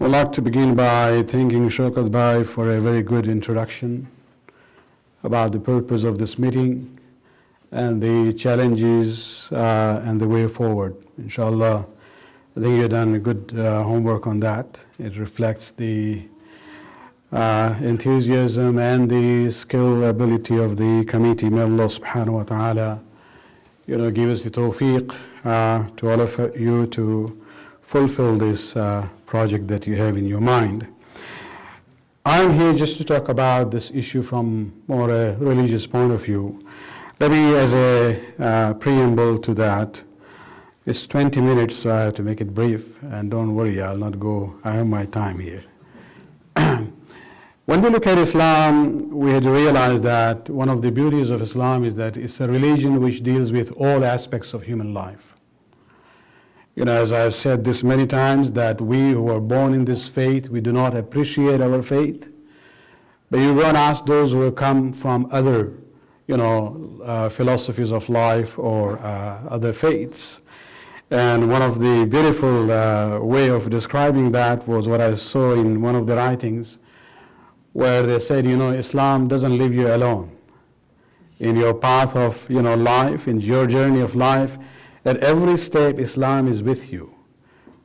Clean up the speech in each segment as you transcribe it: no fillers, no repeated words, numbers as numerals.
I'd like to begin by thanking Shaukat Bhai for a very good introduction about the purpose of this meeting and the challenges and the way forward. Inshallah, I think you've done a good homework on that. It reflects the enthusiasm and the skill ability of the committee. May Allah subhanahu wa ta'ala give us the tawfiq to all of you to fulfill this project that you have in your mind. I'm here just to talk about this issue from more a religious point of view. Let me, as a preamble to that, it's 20 minutes, so I have to make it brief, and don't worry, I'll not go, I have my time here. When we look at Islam, we had to realize that one of the beauties of Islam is that it's a religion which deals with all aspects of human life. As I've said this many times, that we who are born in this faith, we do not appreciate our faith. But you go and ask those who have come from other, philosophies of life or other faiths. And one of the beautiful way of describing that was what I saw in one of the writings, where they said, Islam doesn't leave you alone in your path of, life, in your journey of life. At every step, Islam is with you.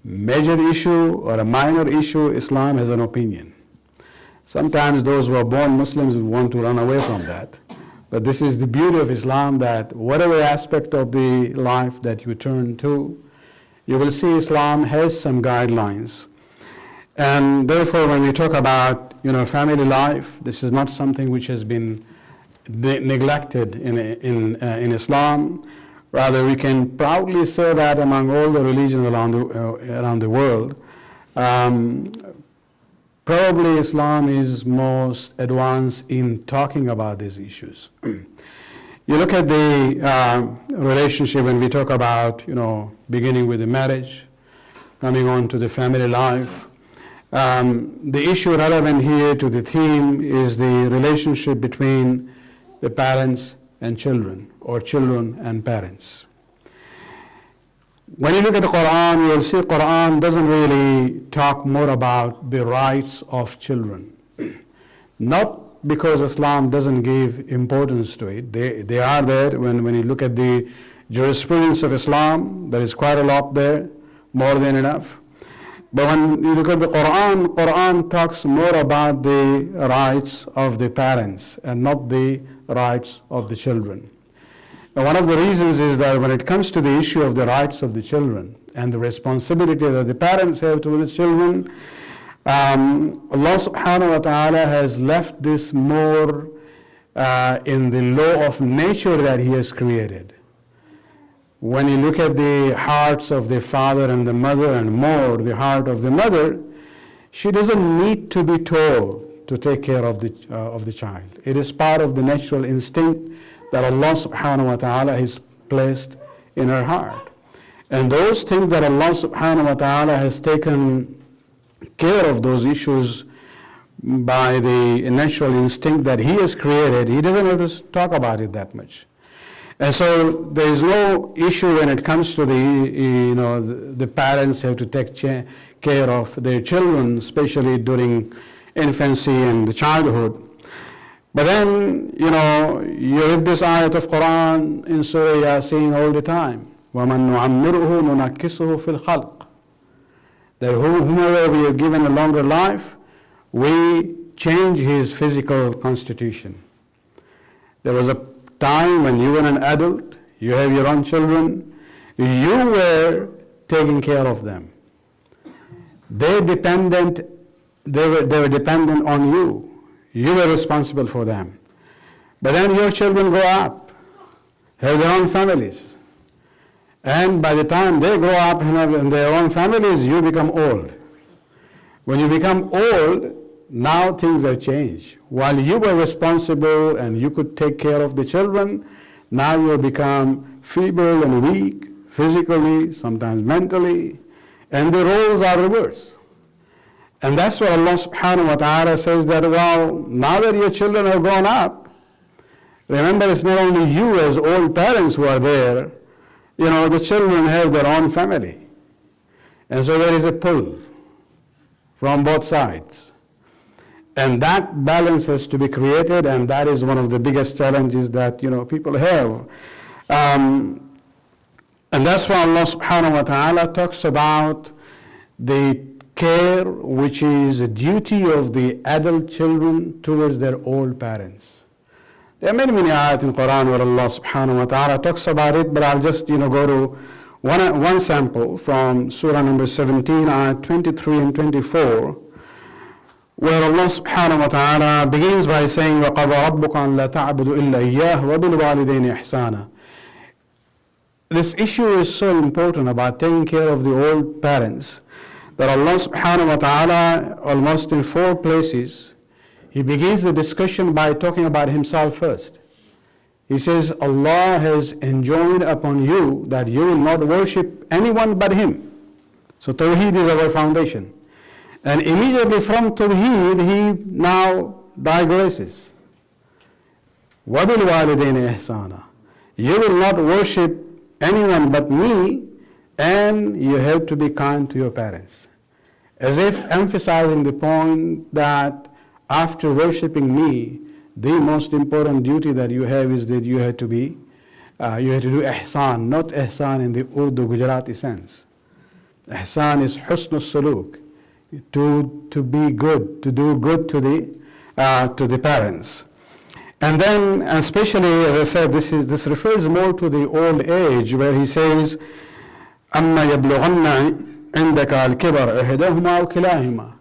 Major issue or a minor issue, Islam has an opinion. Sometimes those who are born Muslims want to run away from that. But this is the beauty of Islam, that whatever aspect of the life that you turn to, you will see Islam has some guidelines. And therefore, when we talk about, family life, this is not something which has been neglected in Islam. Rather, we can proudly say that among all the religions around the world, probably Islam is most advanced in talking about these issues. You look at the relationship when we talk about, beginning with the marriage, coming on to the family life. The issue relevant here to the theme is the relationship between the parents and children, or children and parents. When you look at the Quran, you'll see Quran doesn't really talk more about the rights of children. Not because Islam doesn't give importance to it. They are there. When you look at the jurisprudence of Islam, there is quite a lot there, more than enough. But when you look at the Quran, Quran talks more about the rights of the parents and not the rights of the children. Now, one of the reasons is that when it comes to the issue of the rights of the children and the responsibility that the parents have towards the children, Allah subhanahu wa ta'ala has left this more in the law of nature that He has created. When you look at the hearts of the father and the mother, and more the heart of the mother, she doesn't need to be told to take care of the child. It is part of the natural instinct that Allah subhanahu wa ta'ala has placed in her heart. And those things that Allah subhanahu wa ta'ala has taken care of, those issues by the natural instinct that He has created, He doesn't have to talk about it that much. And so there is no issue when it comes to the parents have to take care of their children, especially during infancy and the childhood. But then, you read this ayat of Quran in Surah Yasin all the time. وَمَن نُعَمِّرُهُ نُنَكِّسُهُ فِي الْخَلْقِ. That whomever we have given a longer life, we change his physical constitution. There was a time when you were an adult, you have your own children, you were taking care of them. They were dependent on you. You were responsible for them. But then your children grow up, have their own families. And by the time they grow up and have their own families, you become old. When you become old, now things have changed. While you were responsible and you could take care of the children, now you have become feeble and weak, physically, sometimes mentally, and the roles are reversed. And that's what Allah subhanahu wa ta'ala says, that, well, now that your children have grown up, remember it's not only you as old parents who are there, the children have their own family. And so there is a pull. from both sides. And that balance has to be created, and that is one of the biggest challenges that people have. And that's why Allah subhanahu wa ta'ala talks about the care which is a duty of the adult children towards their old parents. There are many ayat in Quran where Allah subhanahu wa ta'ala talks about it, but I'll just go to one sample from Surah number 17, ayat 23 and 24, where Allah subhanahu wa ta'ala begins by saying, وَقَضَى رَبُّكَ أَنْ لَا تَعْبُدُوا إِلَّا إِيَّاهُ وَبِالْوَالِدَيْنِ إِحْسَانًا. This issue is so important about taking care of the old parents that Allah subhanahu wa ta'ala, almost in 4 places, He begins the discussion by talking about Himself first. He says, Allah has enjoined upon you that you will not worship anyone but Him. So Tawheed is our foundation. And immediately from Tawheed, He now digresses. وَبِالْوَالِدَيْنِ إِحْسَانًا. You will not worship anyone but me, and you have to be kind to your parents. As if emphasizing the point that after worshipping me, the most important duty that you have is that you have to do ihsan, not ihsan in the Urdu Gujarati sense. Ihsan is husn suluk, to be good, to do good to the parents. And then, especially as I said, this refers more to the old age, where He says, أَمَّا يَبْلُغَنَّ عِنْدَكَ الْكِبَرَ إِحْدَاهُمَا أَوْ كِلَاهُمَا.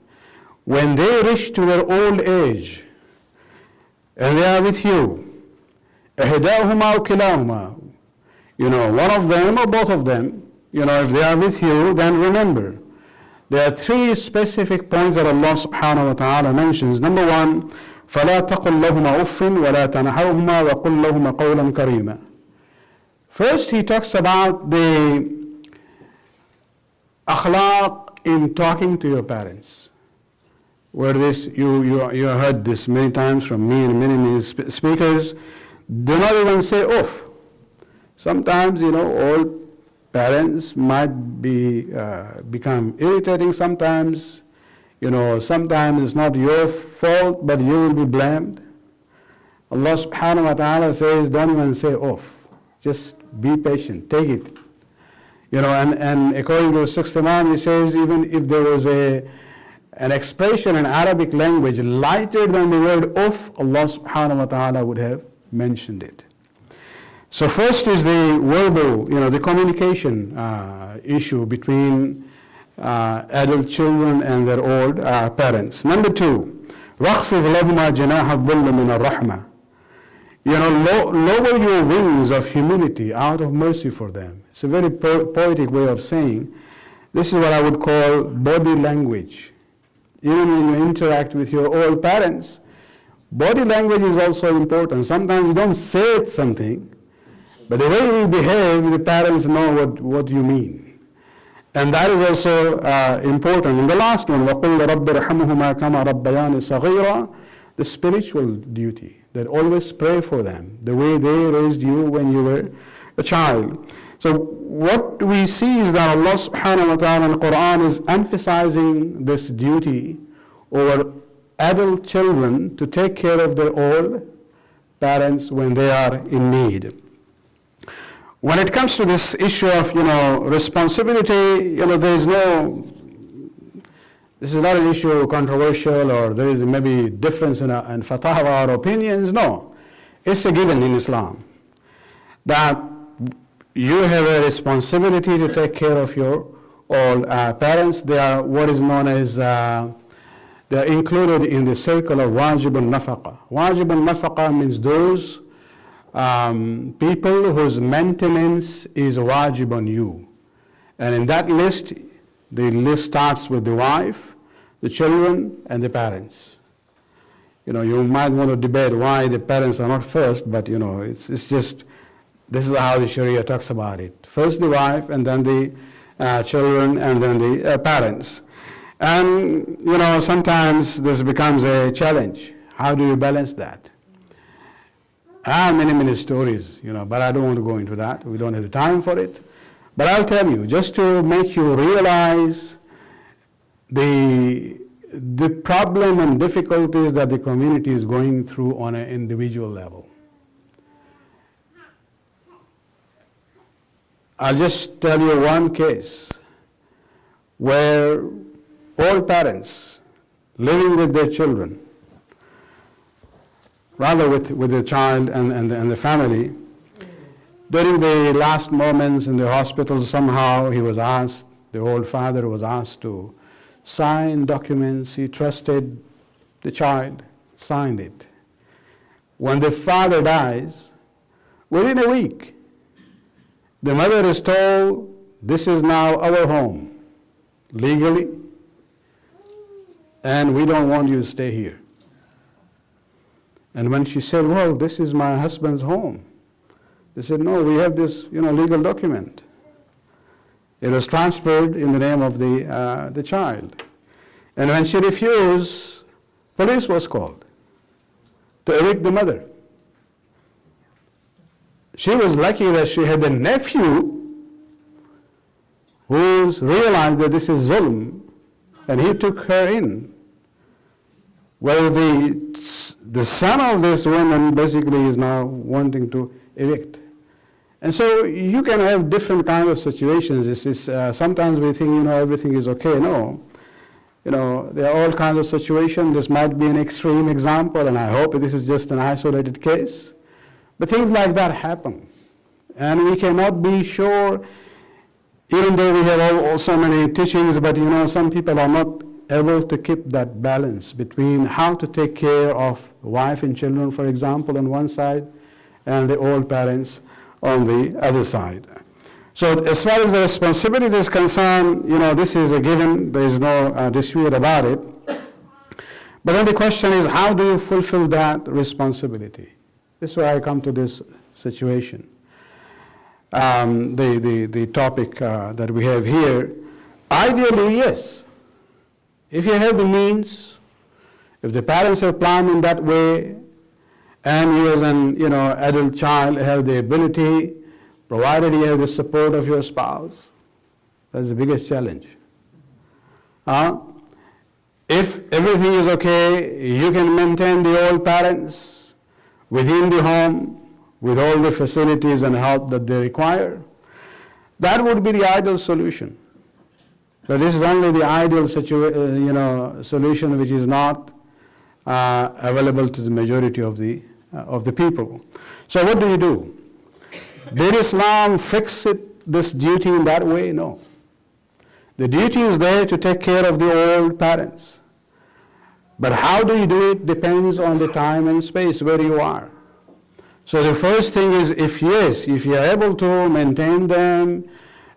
When they reach to their old age, and they are with you, إِحْدَاهُمَا أَوْ كِلَاهُمَا, one of them or both of them, if they are with you, then remember, there are 3 specific points that Allah subhanahu wa ta'ala mentions. Number 1, فَلَا تَقُلْ لَهُمَا أُفٍّ وَلَا تَنْهَرْهُمَا وَقُلْ لَهُمَا قَوْلًا كَرِيمًا. First, He talks about the akhlaq in talking to your parents. Where this, you heard this many times from me and many speakers. Do not even say off. Sometimes, old parents might become irritating sometimes. Sometimes it's not your fault, but you will be blamed. Allah subhanahu wa ta'ala says, don't even say off. Just be patient, take it. And according to the 6th Imam, he says, even if there was an expression in Arabic language lighter than the word off, Allah subhanahu wa ta'ala would have mentioned it. So first is the verbal, the communication issue between adult children and their old parents. Number 2, وَخْفِضْ لَهُمَا جَنَاحَ الظُّلِّ مِنَ الرَّحْمَةِ. Lower your wings of humility out of mercy for them. It's a very poetic way of saying, this is what I would call body language. Even when you interact with your old parents, body language is also important. Sometimes you don't say something, but the way we behave, the parents know what you mean. And that is also important. And the last one, وَقُلْ رَبِّ رَحَمْهُمَا كَمَا رَبَّيَانِ صَغِيرًا, the spiritual duty, that always pray for them, the way they raised you when you were a child. So what we see is that Allah subhanahu wa ta'ala in the Quran is emphasizing this duty over adult children to take care of their old parents when they are in need. When it comes to this issue of, responsibility, this is not an issue controversial, or there is maybe difference in fatwa or opinions. No, it's a given in Islam that you have a responsibility to take care of your old parents. They are what is known as, they are included in the circle of wajib al-nafaqa. Wajib al-nafaqa means those people whose maintenance is wajib on you. And in that list, the list starts with the wife, the children, and the parents. You might want to debate why the parents are not first, but it's just, this is how the Sharia talks about it. First the wife, and then the children, and then the parents. And, sometimes this becomes a challenge. How do you balance that? I have many stories, but I don't want to go into that. We don't have the time for it. But I'll tell you, just to make you realize the the problem and difficulties that the community is going through on an individual level. I'll just tell you one case where all parents living with their children, rather with the child and the family, during the last moments in the hospital, somehow he was asked, the old father was asked to sign documents. He trusted the child, signed it. When the father dies, within a week, the mother is told, this is now our home, legally, and we don't want you to stay here. And when she said, well, this is my husband's home, they said, no, we have this legal document. It was transferred in the name of the child. And when she refused, police was called to evict the mother. She was lucky that she had a nephew who realized that this is zulm, and he took her in. Whereas the son of this woman basically is now wanting to evict. And so you can have different kinds of situations. Sometimes we think, everything is okay. No. There are all kinds of situations. This might be an extreme example, and I hope this is just an isolated case. But things like that happen. And we cannot be sure, even though we have so many teachings, but some people are not able to keep that balance between how to take care of wife and children, for example, on one side, and the old parents on the other side. So as far as the responsibility is concerned, this is a given. There is no dispute about it. But then the question is, how do you fulfill that responsibility? This is where I come to this situation. The topic that we have here, ideally, yes. If you have the means, if the parents have planned in that way, and you as an adult child have the ability, provided you have the support of your spouse, that's the biggest challenge. If everything is okay, you can maintain the old parents within the home with all the facilities and help that they require. That would be the ideal solution. But this is only the ideal solution, which is not available to the majority of the people. So what do? Did Islam fix this duty in that way? No. The duty is there to take care of the old parents. But how do you do it depends on the time and space where you are. So the first thing is, if you are able to maintain them,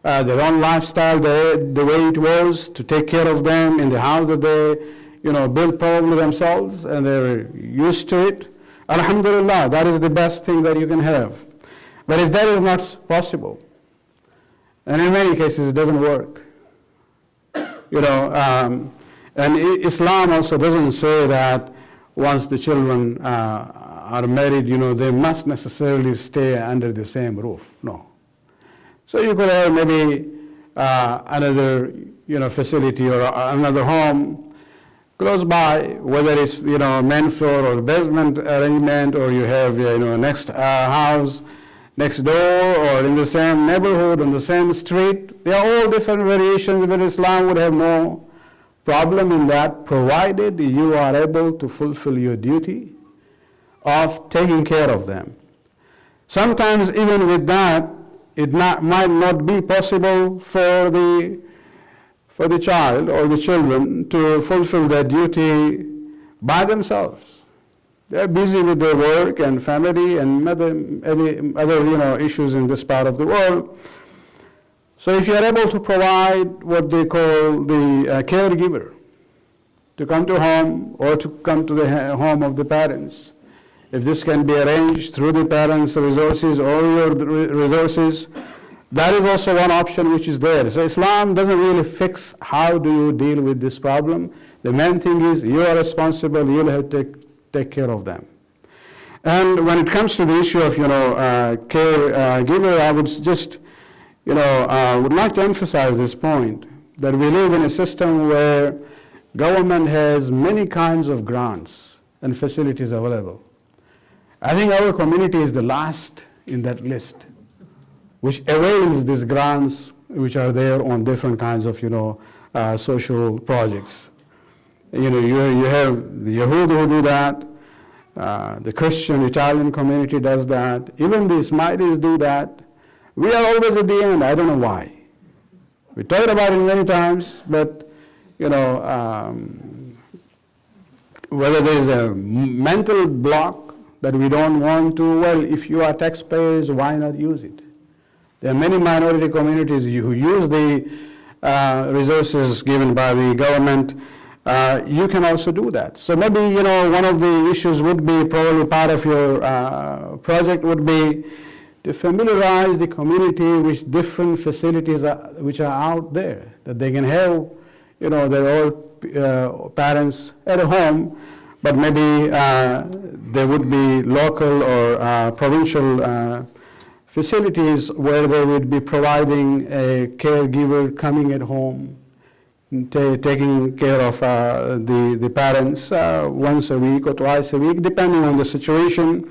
their own lifestyle, the way it was, to take care of them in the house that they, built probably themselves, and they're used to it, alhamdulillah, that is the best thing that you can have. But if that is not possible, and in many cases it doesn't work, and Islam also doesn't say that once the children are married, they must necessarily stay under the same roof. No. So you could have maybe another, facility or another home close by, whether it's, main floor or basement arrangement, or you have, next house next door, or in the same neighborhood, on the same street. They are all different variations, but Islam would have no problem in that, provided you are able to fulfill your duty of taking care of them. Sometimes even with that, it might not be possible for the child or the children to fulfill their duty by themselves. They're busy with their work and family and other issues in this part of the world. So if you're able to provide what they call the caregiver to come to home or to come to the home of the parents, if this can be arranged through the parents' resources or your resources, that is also one option which is there. So Islam doesn't really fix how do you deal with this problem. The main thing is you are responsible, you'll have to take care of them. And when it comes to the issue of caregiver, I would just would like to emphasize this point, that we live in a system where government has many kinds of grants and facilities available. I think our community is the last in that list, which avails these grants which are there on different kinds of, social projects. You have the Yahud who do that, the Christian Italian community does that, even the Ismailis do that. We are always at the end. I don't know why. We talked about it many times, but whether there is a mental block that we don't want to, well, if you are taxpayers, why not use it? There are many minority communities who use the resources given by the government. You can also do that. So maybe, one of the issues would be, probably part of your project would be to familiarize the community with different facilities which are out there, that they can have, their old parents at home, but maybe there would be local or provincial facilities where they would be providing a caregiver coming at home, taking care of the parents once a week or twice a week, depending on the situation,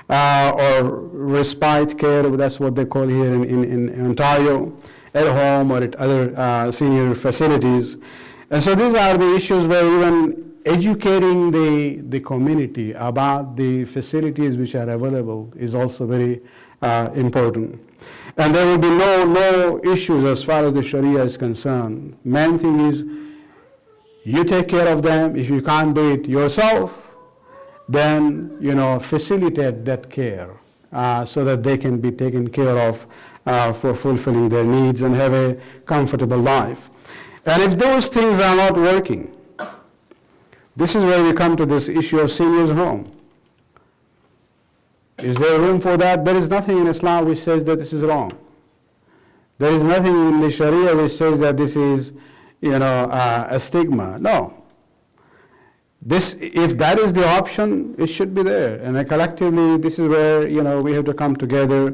or respite care, that's what they call here in Ontario, at home or at other senior facilities. And so these are the issues where even educating the community about the facilities which are available is also very important. And there will be no issues as far as the Sharia is concerned. Main thing is you take care of them. If you can't do it yourself, then facilitate that care so that they can be taken care of for fulfilling their needs and have a comfortable life. And if those things are not working, this is where we come to this issue of seniors' home. Is there room for that? There is nothing in Islam which says that this is wrong. There is nothing in the Sharia which says that this is, a stigma. No. If that is the option, it should be there. And collectively, this is where, we have to come together.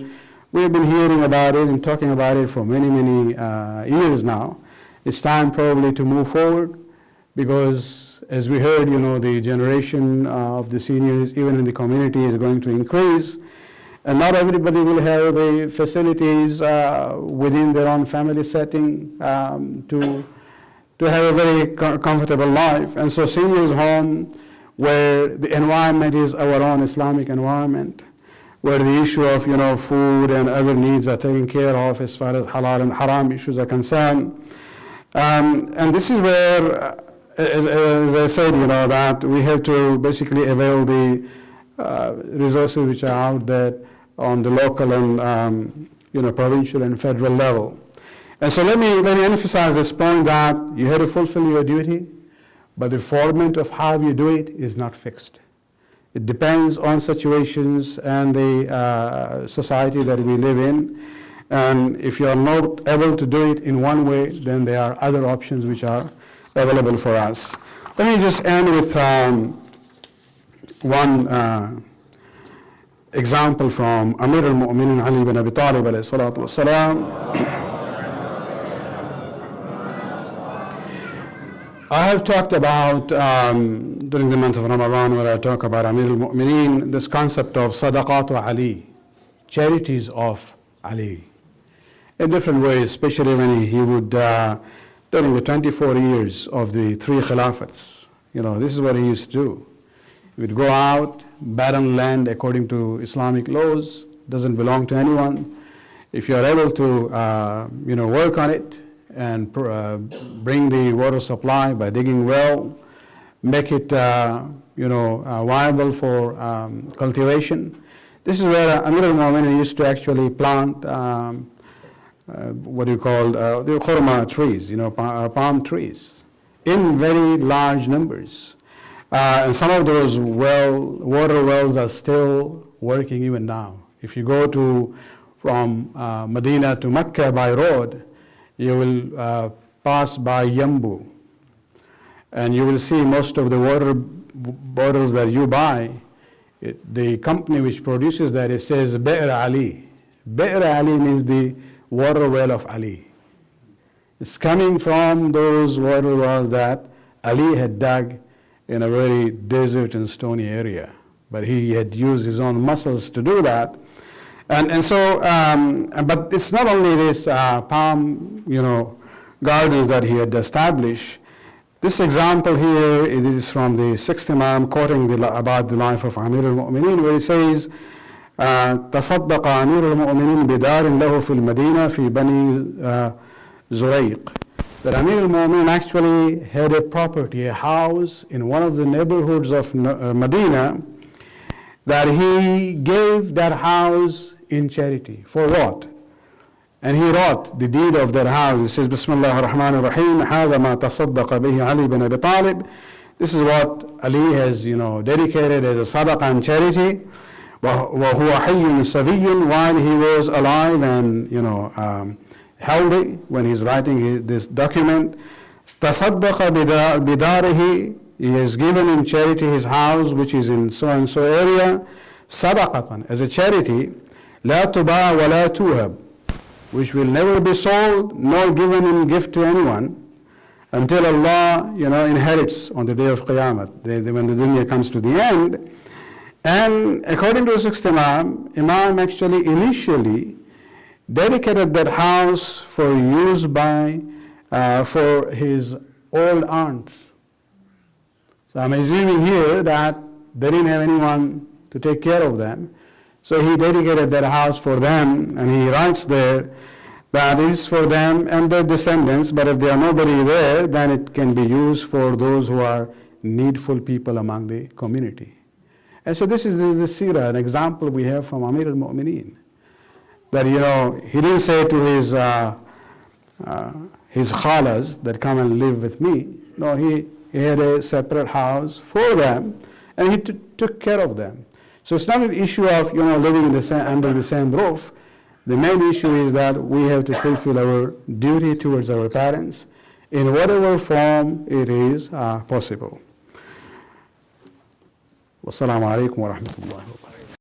We have been hearing about it and talking about it for many, many years now. It's time probably to move forward because, as we heard, the generation of the seniors, even in the community, is going to increase. And not everybody will have the facilities within their own family setting to have a very comfortable life. And so seniors' home, where the environment is our own Islamic environment, where the issue of food and other needs are taken care of as far as halal and haram issues are concerned. And this is where, as I said, that we have to basically avail the resources which are out there on the local and provincial and federal level. And so let me emphasize this point that you have to fulfill your duty, but the format of how you do it is not fixed. It depends on situations and the society that we live in. And if you are not able to do it in one way, then there are other options which are available for us. Let me just end with one example from Amir al-Mu'minin Ali bin Abi Talib alayhi salatu wasalam. I have talked about, during the month of Ramadan, where I talk about Amir al-Mu'minin, this concept of sadaqatu Ali, charities of Ali, in different ways, especially when he would, during the 24 years of the three Khilafats, this is what he used to do. He would go out, barren land according to Islamic laws, doesn't belong to anyone. If you are able to, work on it, and bring the water supply by digging well, make it viable for cultivation. This is where Amir al-Mu'minin used to actually plant what do you call the khurma trees, palm trees, in very large numbers. And some of those water wells are still working even now. If you go from Medina to Mecca by road, you will pass by Yambu, and you will see most of the water bottles that you buy, the company which produces that, it says Bi'r Ali. Bi'r Ali means the water well of Ali. It's coming from those water wells that Ali had dug in a very desert and stony area, but he had used his own muscles to do that. And so, but it's not only this palm, gardens that he had established. This example here, it is from the sixth Imam, quoting about the life of Amir al-Mu'mineen, where he says, تصدق أمير المؤمنين بدار له في المدينة في بني زريق. That Amir al-Mu'mineen actually had a property, a house in one of the neighborhoods of Medina, that he gave that house in charity. For what? And he wrote the deed of that house. He says, Bismillah ar-Rahman ar-Rahim, هذا ما تصدق به علي بن أبي طالب. This is what Ali has, dedicated as a sadaqah and charity. وهو حي سَوِيٌّ, while he was alive and, healthy when he's writing this document. تصدق بداره, he has given in charity his house, which is in so and so area, sadaqatan, as a charity, لا تباع ولا توهب, which will never be sold nor given in gift to anyone until Allah, inherits on the day of Qiyamah, when the dunya comes to the end. And according to the sixth Imam actually initially dedicated that house for use for his old aunts. So I'm assuming here that they didn't have anyone to take care of them. So he dedicated that house for them, and he writes there that is for them and their descendants, but if there are nobody there, then it can be used for those who are needful people among the community. And so this is the seerah, an example we have from Amir al-Mu'mineen. That, he didn't say to his khalas that come and live with me. No, he had a separate house for them, and he took care of them. So it's not an issue of, living under the same roof. The main issue is that we have to fulfill our duty towards our parents in whatever form it is possible. Wassalamu alaikum wa rahmatullahi wa barakatuh.